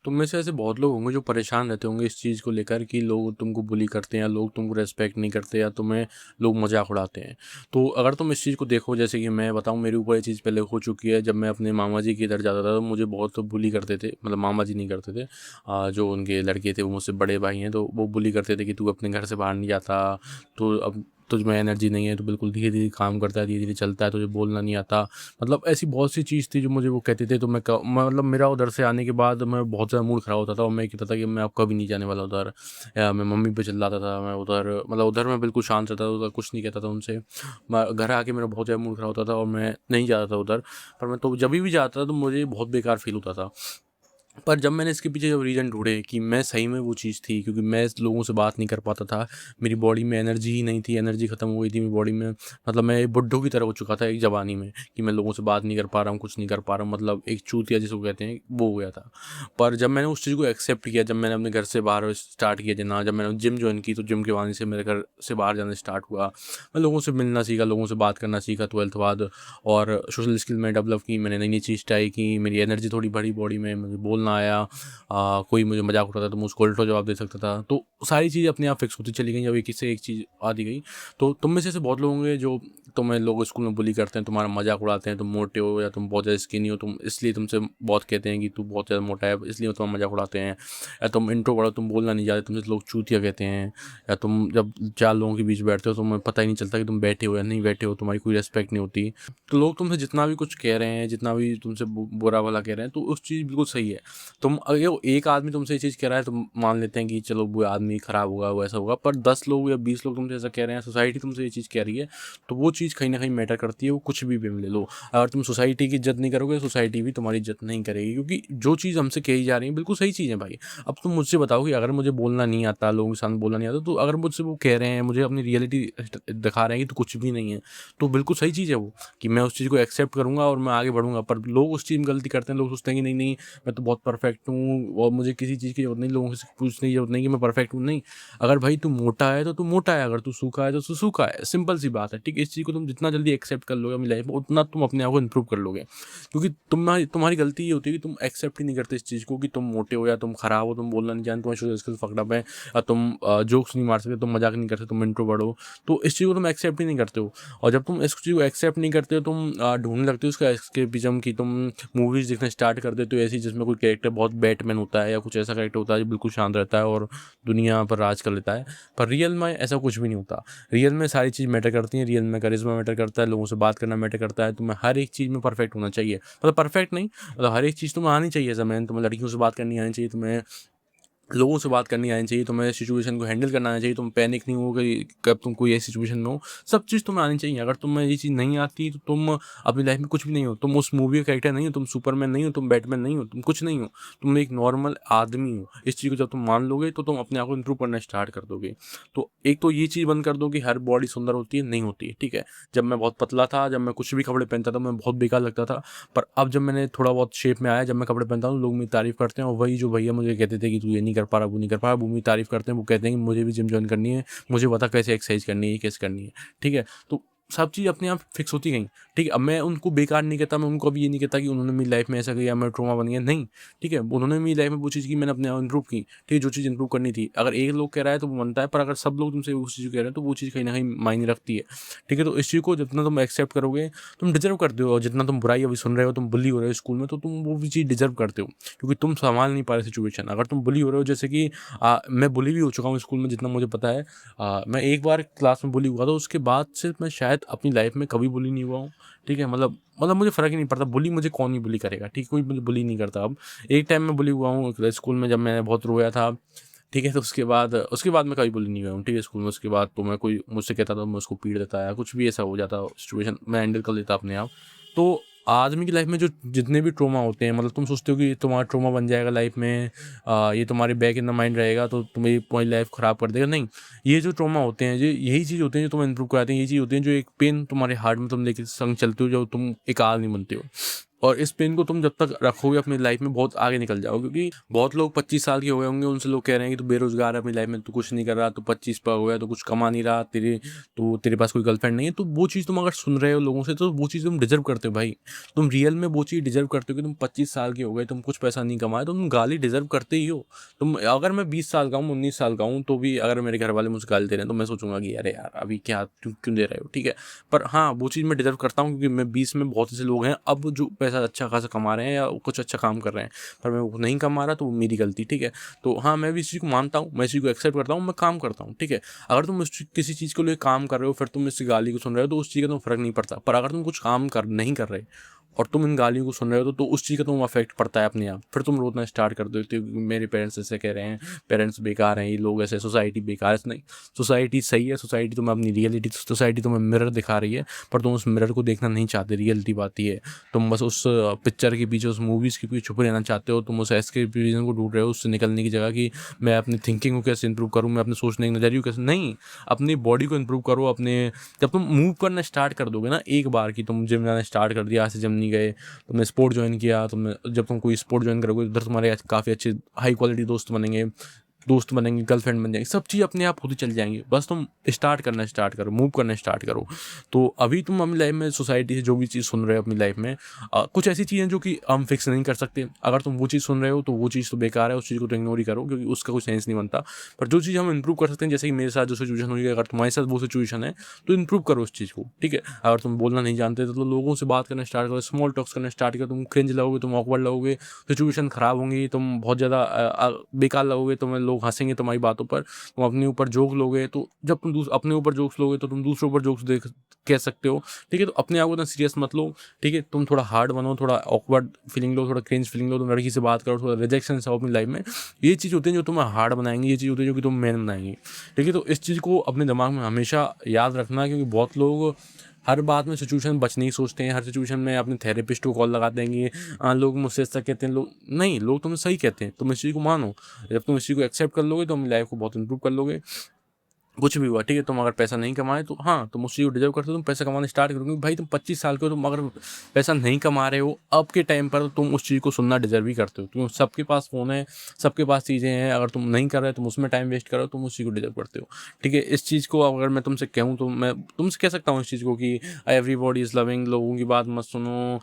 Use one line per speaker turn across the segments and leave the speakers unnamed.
तुम में से ऐसे बहुत लोग होंगे जो परेशान रहते होंगे इस चीज़ को लेकर कि लोग तुमको बुली करते हैं या लोग तुमको रिस्पेक्ट नहीं करते या तुम्हें लोग मजाक उड़ाते हैं। तो अगर तुम इस चीज़ को देखो, जैसे कि मैं बताऊं, मेरे ऊपर ये चीज़ पहले हो चुकी है। जब मैं अपने मामा जी के इधर जाता था तो मुझे बहुत बुली करते थे, मतलब मामा जी नहीं करते थे, जो उनके लड़के थे वो मुझसे बड़े भाई हैं, तो वो बुली करते थे कि तू अपने घर से बाहर नहीं जाता, तो अब तुझ में एनर्जी नहीं है, तो बिल्कुल धीरे धीरे काम करता है, धीरे धीरे चलता है, तुझे बोलना नहीं आता। मतलब ऐसी बहुत सी चीज़ थी जो मुझे वो कहते थे। तो मतलब मेरा उधर से आने के बाद मैं बहुत ज़्यादा मूड ख़राब होता था और मैं कहता था कि मैं अब कभी नहीं जाने वाला उधर। या मैं मम्मी पे चिल्लाता था। मैं उधर, मतलब उधर मैं बिल्कुल शांत रहता था, उधर कुछ नहीं कहता था उनसे। मैं घर आके मेरा बहुत ज़्यादा मूड ख़राब होता था और मैं नहीं जाता था उधर। पर मैं तो जब भी जाता था तो मुझे बहुत बेकार फ़ील होता था। पर जब मैंने इसके पीछे जब रीज़न ढूँढे कि मैं सही में वो चीज़ थी, क्योंकि मैं लोगों से बात नहीं कर पाता था। मेरी बॉडी में एनर्जी ही नहीं थी, एनर्जी ख़त्म हो गई थी मेरी बॉडी में। मतलब मैं एक बुड्ढों की तरह हो चुका था एक जवानी में, कि मैं लोगों से बात नहीं कर पा रहा हूँ, कुछ नहीं कर पा रहा हूँ, मतलब एक चूतिया जिसको कहते हैं, वो हो गया था। पर जब मैंने उस चीज़ को एक्सेप्ट किया, जब मैंने अपने घर से बाहर स्टार्ट किया जाना, जब मैंने जिम जॉइन की, तो जिम के आने से मेरे घर से बाहर जाना स्टार्ट हुआ। मैं लोगों से मिलना सीखा, लोगों से बात करना सीखा 12th बाद। और सोशल स्किल मैं डेवलप की, मैंने नई-नई चीज़ ट्राई की, मेरी एनर्जी थोड़ी बढ़ी बॉडी में, मुझे बोलना आया। कोई मुझे मज़ाक उड़ाता था तो मैं उसको उल्टा जवाब दे सकता था। तो सारी चीज़ें अपने आप फिक्स होती चली गई, जब एक से एक चीज़ आती गई। तो तुम में से ऐसे बहुत लोग होंगे जो तुम्हें लोग स्कूल में बुली करते हैं, तुम्हारा मज़ाक उड़ाते हैं, तुम मोटे हो या तुम बहुत ज़्यादा स्किनी हो, तुम इसलिए तुमसे बहुत कहते हैं कि तू बहुत ज़्यादा मोटा है, इसलिए वो तुम्हारा मज़ाक उड़ाते हैं। या तुम इंट्रोवर्ट हो, तुम बोलना नहीं चाहते, तुमसे लोग चूतिया कहते हैं। या तुम जब 4 लोगों के बीच बैठते हो तो तुम्हें पता ही नहीं चलता कि तुम बैठे हो या नहीं बैठे हो, तुम्हारी कोई रिस्पेक्ट नहीं होती। तो लोग तुमसे जितना भी कुछ कह रहे हैं, जितना भी तुमसे बुरा-भला कह रहे हैं, तो उस चीज़ बिल्कुल सही है। तुम अगर वो एक आदमी तुमसे ये चीज़ कह रहा है तो मान लेते हैं कि चलो वो आदमी खराब होगा, वो ऐसा होगा। पर 10 लोग या 20 लोग तुमसे ऐसा कह रहे हैं, सोसाइटी तुमसे ये चीज़ कह रही है, तो वो चीज़ कहीं न कहीं मैटर करती है। वो कुछ भी ले लो। अगर तुम सोसाइटी की इज़्ज़त नहीं करोगे, सोसाइटी भी तुम्हारी इज़्ज़त नहीं करेगी, क्योंकि जो चीज़ हमसे कही जा रही है बिल्कुल सही चीज़ है भाई। अब तुम मुझसे बताओ कि अगर मुझे बोलना नहीं आता, लोगों के सामने बोलना नहीं आता, तो अगर मुझसे वो कह रहे हैं, मुझे अपनी रियलिटी दिखा रहे हैं कि तू कुछ भी नहीं है, तो बिल्कुल सही चीज़ है वो, कि मैं उस चीज़ को एक्सेप्ट करूँगा और मैं आगे बढ़ूँगा। पर लोग उस चीज़ में गलती करते हैं। लोग सोचते हैं कि नहीं, नहीं, मैं तो बहुत परफेक्ट हूँ और मुझे किसी चीज़ की ज़रूरत नहीं, लोगों से पूछने की ज़रूरत नहीं कि मैं परफेक्ट हूँ, नहीं। अगर भाई तू मोटा है तो तू मोटा है, अगर तू सूखा है तो तू सूखा है, सिंपल सी बात है, ठीक है? इस चीज़ को तुम जितना जल्दी एक्सेप्ट कर लोगे अपनी लाइफ में, उतना तुम अपने आप को इम्प्रूव कर लोगे। क्योंकि तुम्हारी तुम्हारी गलती ये होती है कि तुम एक्सेप्ट ही नहीं करते इस चीज़ को कि तुम मोटे हो या तुम खराब हो, तुम बोलना नहीं जानते, तुम्हारी सोशल स्किल्स फक्ड अप है, या तुम जोक्स नहीं मार सकते, तुम मजाक नहीं कर सकते, तुम इंट्रोवर्ट हो। तो इस चीज़ को तुम एक्सेप्ट ही नहीं करते हो। और जब तुम इस चीज़ को एक्सेप्ट नहीं करते हो, तुम ढूँढने लगते हो उसका एस्केपिज़्म, की तुम मूवीज़ देखना स्टार्ट कर देते हो ऐसी जिसमें कोई कैरेक्टर बहुत बैटमैन होता है या कुछ ऐसा कैरेक्टर होता है जो बिल्कुल शांत रहता है और दुनिया पर राज कर लेता है। पर रियल में ऐसा कुछ भी नहीं होता। रियल में सारी चीज़ मैटर करती हैं। रियल में करिश्मा मैटर करता है, लोगों से बात करना मैटर करता है। तुम्हें हर एक चीज़ में परफेक्ट होना चाहिए, मतलब परफेक्ट नहीं, मतलब हर एक चीज़ तुम्हें आनी चाहिए। ज़मीन तुम्हें लड़कियों से बात करनी आनी चाहिए, तुम्हें लोगों से बात करनी आनी चाहिए, तुम्हें सिचुएशन को हैंडल करना आना चाहिए, तुम पैनिक नहीं हो कि कब तुम कोई ऐसी सिचुएशन में हो। सब चीज़ तुम्हें आनी चाहिए। अगर तुम्हें ये चीज़ नहीं आती तो तुम अपनी लाइफ में कुछ भी नहीं हो। तुम उस मूवी का कैरेक्टर नहीं हो, तुम सुपरमैन नहीं हो, तुम बैटमैन नहीं हो, तुम कुछ नहीं हो। तुम एक नॉर्मल आदमी हो। इस चीज़ को जब तुम मान लोगे तो तुम अपने आप को इम्प्रूव करना स्टार्ट कर दोगे। तो एक तो ये चीज़ बंद कर दो कि हर बॉडी सुंदर होती है, नहीं होती है, ठीक है? जब मैं बहुत पतला था, जब मैं कुछ भी कपड़े पहनता था, मैं बहुत बेकार लगता था। पर अब जब मैंने थोड़ा बहुत शेप में आया, जब मैं कपड़े पहनता हूँ, लोग मेरी तारीफ़ करते हैं। और वही जो भैया मुझे कहते थे कि तू ये नहीं कर पा रहा, वो नहीं कर पा रहा, वो मेरी तारीफ़ करते हैं। वो कहते हैं कि मुझे भी जिम जॉइन करनी है, मुझे बता कैसे एक्सरसाइज करनी है, कैसे करनी है, ठीक है? तो सब चीज़ अपने आप फिक्स होती गई, ठीक है? अब मैं उनको बेकार नहीं कहता, मैं उनको अभी ये नहीं कहता कि उन्होंने मेरी लाइफ़ में ऐसा किया, मैं ट्रॉमा बन गया, नहीं, ठीक है? उन्होंने मेरी लाइफ़ में वो चीज़ की, मैंने अपने आप इम्प्रूव की, ठीक है? जो चीज़ इम्प्रूव करनी थी। अगर एक लोग कह रहा है तो वो बनता है, पर अगर सब लोग तुमसे उस चीज़ को कह रहे हैं तो वो चीज़ कहीं न कहीं मायने रखती है, ठीक है? तो इस चीज़ को जितना तुम एक्सेप्ट करोगे, तुम डिज़र्व करते हो। और जितना तुम बुराई अभी सुन रहे हो, तुम बुली हो रहे हो स्कूल में, तो तुम वो भी चीज़ डिज़र्व करते हो, क्योंकि तुम सँभाल नहीं पा रहे सिचुएशन। अगर तुम बुली हो रहे हो, जैसे कि मैं बुली भी हो चुका हूँ स्कूल में, जितना मुझे पता है। मैं एक बार क्लास में बुली हुआ था, उसके बाद से मैं शायद अपनी लाइफ़ में कभी बुली नहीं हुआ हूँ, ठीक है? मतलब मुझे फ़र्क ही नहीं पड़ता, बुली मुझे कौन ही बुली करेगा, ठीक है? कोई मुझे बुली नहीं करता अब। एक टाइम मैं बुली हुआ हूँ स्कूल में, जब मैं बहुत रोया था, ठीक है? तो उसके बाद मैं कभी बुली नहीं हुआ हूँ, ठीक है? स्कूल में उसके बाद तो मैं, कोई मुझसे कहता था, मैं उसको पीट देता या कुछ भी ऐसा हो जाता, सिचुएशन मैं हैंडल कर लेता अपने आप। तो आदमी की लाइफ़ में जो जितने भी ट्रॉमा होते हैं, मतलब तुम सोचते हो कि तुम्हारा ट्रॉमा बन जाएगा लाइफ़ में, ये तुम्हारे बैक इन द माइंड रहेगा तो तुम्हारी लाइफ़ ख़राब कर देगा, नहीं। ये जो ट्रॉमा होते हैं, ये यही चीज़ होते हैं जो तुम्हें इम्प्रूव कराते हैं। यही चीज़ होती है जो एक पेन तुम्हारे हार्ट में तुम लेके संग चलते हो, जब तुम एक आदमी बनते हो। और इस पेन को तुम जब तक रखोगे अपनी लाइफ में बहुत आगे निकल जाओगे, क्योंकि बहुत लोग 25 साल के हो गए होंगे, उनसे लोग कह रहे हैं कि तू बेरोजगार है अपनी लाइफ में, तू कुछ नहीं कर रहा, तू 25 पर हो गया, तो कुछ कमा नहीं रहा, तेरे पास कोई गर्लफ्रेंड नहीं है। तो वो चीज़ तुम अगर सुन रहे हो लोगों से, तो वो चीज़ तुम डिजर्व करते हो भाई। तुम रियल में वो चीज़ डिजर्व करते हो कि तुम 25 साल के हो गए, तुम कुछ पैसा नहीं कमाए, तो तुम गाली डिजर्व करते ही हो। तुम अगर मैं 20 साल का हूँ, 19 साल का हूँ, तो भी अगर मेरे घर वाले मुझे गाली दे रहे हैं, तो मैं सोचूंगा कि अरे यार अभी क्या क्यों क्यों दे रहे हो, ठीक है। पर हाँ, वो चीज़ मैं डिजर्व करता हूँ, क्योंकि मैं 20 में बहुत ऐसे लोग हैं अब जो पैसा अच्छा खासा कमा रहे हैं या कुछ अच्छा काम कर रहे हैं, पर मैं वो नहीं कमा रहा, तो वो मेरी गलती, ठीक है। तो हाँ, मैं भी इस चीज़ को मानता हूँ, मैं इस चीज़ को एक्सेप्ट करता हूँ, मैं काम करता हूँ, ठीक है। अगर तुम किसी चीज़ को लिए काम कर रहे हो, फिर तुम इस गाली को सुन रहे हो, तो उस चीज़ का तुम फ़र्क नहीं पड़ता। पर अगर तुम कुछ काम कर नहीं कर रहे और तुम इन गालियों को सुन रहे हो, तो उस चीज़ का तुम अफेक्ट पड़ता है अपने आप। फिर तुम रोना स्टार्ट कर देते हो कि मेरे पेरेंट्स ऐसे कह रहे हैं, पेरेंट्स बेकार हैं, ये लोग ऐसे, सोसाइटी बेकार है। नहीं, सोसाइटी सही है, सोसाइटी तुम्हें अपनी रियलिटी, सोसाइटी तुम्हें मिरर दिखा रही है, पर तुम उस मिरर को देखना नहीं चाहते। रियलिटी बात ये है, तुम बस उस पिक्चर के पीछे, उस मूवीज़ के पीछे छुपे रहना चाहते हो। तुम उस एस्केपिज़्म को ढूंढ रहे हो, उससे निकलने की जगह कि मैं अपनी थिंकिंग को कैसे इंप्रूव करूँ, मैं अपने सोचने के नज़रिए को कैसे, नहीं, अपनी बॉडी को इंप्रूव करो। जब तुम मूव करना स्टार्ट कर दोगे ना, एक बार की तुम जिम जाना स्टार्ट कर दिया, आज से जिम नहीं गए, तुमने स्पोर्ट ज्वाइन किया, तुमने जब तुम कोई स्पोर्ट ज्वाइन करोगे, उधर तुम्हारे काफ़ी अच्छे हाई क्वालिटी दोस्त बनेंगे, गर्लफ्रेंड बन जाएंगी, सब चीज़ अपने आप होती चल जाएंगी। बस तुम स्टार्ट करो, मूव करना स्टार्ट करो। तो अभी तुम अपनी लाइफ में सोसाइटी से जो भी चीज़ सुन रहे हो अपनी लाइफ में, कुछ ऐसी चीज़ें जो कि हम फिक्स नहीं कर सकते। अगर तुम वो चीज़ सुन रहे हो, तो वो चीज़ तो बेकार है, उस चीज़ को तो इग्नोर ही करो, क्योंकि उसका कोई सेंस नहीं बनता। पर जो चीज़ हम इंप्रूव कर सकते हैं, जैसे कि मेरे साथ जो सिचुएशन हुई है, अगर तुम्हारे साथ वो सिचुएशन है, तो इंप्रूव करो उस चीज़ को, ठीक है। अगर तुम बोलना नहीं जानते, तो लोगों से बात करना स्टार्ट करो, स्मॉल टॉक्स करना स्टार्ट करो। तुम क्रिंज लगोगे, तुम ऑकवर्ड लगोगे, सिचुएशन खराब होंगी, तुम बहुत ज़्यादा बेकार लगोगे, तुम्हें लोग हंसेंगे तुम्हारी बातों पर, तुम अपने ऊपर जोक लोगे। तो जब तुम अपने ऊपर जोक्स लोगे, तो तुम दूसरों पर जोक्स देख कह सकते हो, ठीक है। तो अपने आप को इतना सीरियस मत लो, ठीक है। तुम थोड़ा हार्ड बनो, थोड़ा ऑकवर्ड फीलिंग लो, थोड़ा क्रिंज फीलिंग लो, तुम लड़की से बात करो, थोड़ा रिजेक्शन आओ अपनी लाइफ में। ये चीज़ होती है जो तुम्हें हार्ड बनाएंगी, ये चीज़ होती है जो कि तुम मैन बनाएंगी, ठीक है। तो इस चीज़ को अपने दिमाग में हमेशा याद रखना, क्योंकि बहुत लोग हर बात में सिचुएशन बचने ही सोचते हैं, हर सिचुएशन में अपने थेरेपिस्ट को कॉल लगा देंगे। लोग मुझसे ऐसा कहते हैं, लोग नहीं, लोग तुम्हें सही कहते हैं, तुम इस चीज़ को मानो। जब तुम इस चीज़ को एक्सेप्ट कर लोगे, तो अपनी लाइफ को बहुत इंप्रूव कर लोगे। कुछ भी हुआ, ठीक है। तुम अगर पैसा नहीं कमाए, तो हाँ, तुम उस चीज़ को डिज़र्व करते हो, तुम पैसा कमाना स्टार्ट करोगे। भाई तुम 25 साल के हो, तुम अगर पैसा नहीं कमा रहे हो अब के टाइम पर, तो तुम उस चीज़ को सुनना डिज़र्व ही करते हो। तुम सबके पास फ़ोन है, सबके पास चीज़ें हैं, अगर तुम नहीं कर रहे, तुम उसमें टाइम वेस्ट करो, तुम उस चीज़ को डिज़र्व करते हो, ठीक है। इस चीज़ को अगर मैं तुमसे कहूँ, तो मैं तुमसे कह सकता हूँ इस चीज़ को कि एवरीबॉडी इज़ लविंग, लोगों की बात मत सुनो,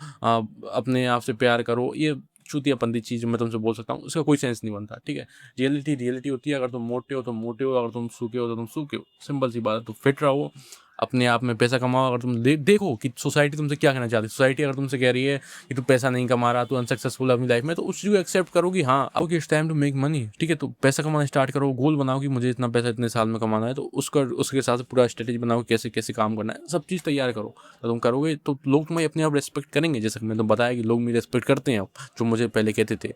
अपने आप से प्यार करो। ये चूतियापंती चीज़ मैं तुमसे बोल सकता हूँ, इसका कोई सेंस नहीं बनता, ठीक है। रियलिटी होती है, अगर तुम मोटे हो तो मोटे हो, अगर तुम सूखे हो तो तुम सूखे हो, सिंपल सी बात है। तो फिट रहो, अपने आप में पैसा कमाओ। अगर तुम देखो कि सोसाइटी तुमसे क्या कहना चाहती है, सोसाइटी अगर तुमसे कह रही है कि तू पैसा नहीं कमा रहा, तू अनसक्सेसफुल है अपनी लाइफ में, तो उस चीज़ को एक्सेप्ट करो कि हाँ, अब it's time to make money, ठीक है। तो पैसा कमाना स्टार्ट करो, गोल बनाओ कि मुझे इतना पैसा इतने साल में कमाना है, तो उसके हिसाब से पूरा स्ट्रेटेजी बनाओ, कैसे कैसे काम करना है, सब चीज़ तैयार करो। तो तुम करोगे, तो लोग तुम्हें अपने आप रेस्पेक्ट करेंगे। जैसे कि मैंने तो बताया कि लोग मेरी रेस्पेक्ट करते हैं अब, जो मुझे पहले कहते थे।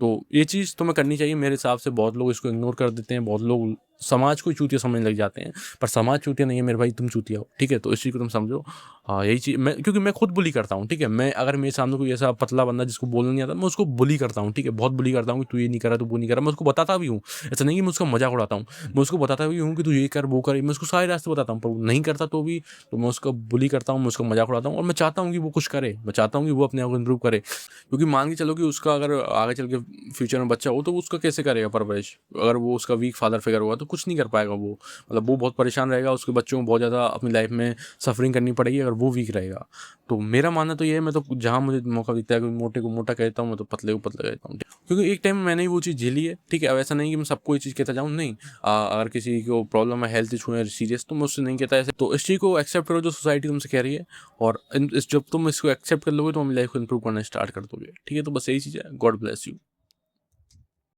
तो ये चीज़ तुम्हें करनी चाहिए मेरे हिसाब से। बहुत लोग इसको इग्नोर कर देते हैं, बहुत लोग समाज को चूतिया समझने लग जाते हैं, पर समाज चूतिया नहीं है मेरे भाई, तुम चूतिया हो, ठीक है। तो इस चीज़ को तुम समझो। हाँ, यही चीज़ मैं, क्योंकि मैं खुद बुली करता हूँ, ठीक है। मैं अगर मेरे सामने कोई ऐसा पतला बंदा जिसको बोलना नहीं आता, मैं उसको बुली करता हूँ, ठीक है। बहुत बुली करता हूँ कि तू ये नहीं कर रहा, तू वो नहीं कर रहा। मैं उसको बताता भी हूँ, ऐसा नहीं कि मैं उसका मजाक उड़ाता हूँ, मैं उसको बताता भी हूँ कि तू ये कर वो कर, मैं उसको सारे रास्ते बताता हूँ, पर वो नहीं करता, तो भी तो मैं उसका बुली करता हूँ, मैं उसका मजाक उड़ाता हूँ। और मैं चाहता हूँ कि वो कुछ करे, मैं चाहता हूँ कि वो अपने आप को इम्प्रूव करे, क्योंकि मान के चलो कि उसका अगर आगे चल के फ्यूचर में बच्चा हो, तो वो उसका कैसे करेगा परवरिश। अगर वो उसका वीक फादर फिगर हुआ, तो कुछ नहीं कर पाएगा वो, मतलब वो बहुत परेशान रहेगा, उसके बच्चों को बहुत ज़्यादा अपनी लाइफ में सफरिंग करनी पड़ेगी अगर वो वीक रहेगा। तो मेरा मानना तो ये है, मैं तो जहाँ मुझे मौका दिखता है, मोटे को मोटा कहता हूँ, मैं तो पतले को पतला कहता हूँ, क्योंकि एक टाइम में मैंने ही वो चीज़ झेली है, ठीक है। अब ऐसा नहीं कि मैं सबको ये चीज़ कहता जाऊँ, नहीं। अगर किसी को प्रॉब्लम है, हेल्थ इशू है सीरियस, तो मैं उससे नहीं कहता ऐसे। तो इस चीज़ को एक्सेप्ट करो जो सोसाइटी तुमसे कह रही है, और जब तुम इसको एक्सेप्ट कर लोगे, तो अपनी लाइफ को इंप्रूव करना स्टार्ट कर दोगे, ठीक है। तो बस यही चीज़ है। God bless you.